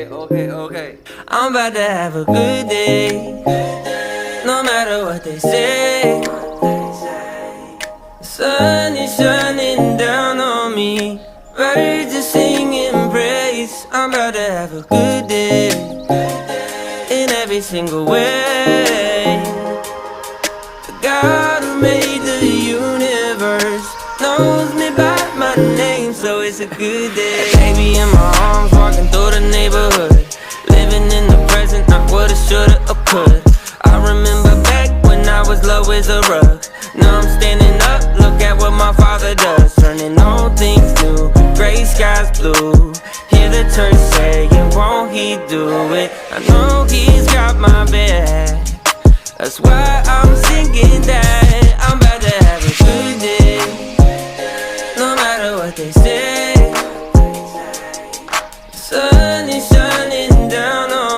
okay. I'm about to have a good day, no matter what they say. The sun is shining down on me, birds are singing praise. I'm about to have a good day, in every single way. The God who made the universe knows me by my name, so it's a good day. Baby in my arms, walking through the neighborhood, living in the present, not what I shoulda or could. I remember back when I was low as a rug. Now I'm standing up, look at what my father does, turning all things new, gray skies blue. Hear the church saying, won't he do it? I know he's got my back, that's why I'm singing that. I'm about to have a good day, no matter what they say. The sun is shining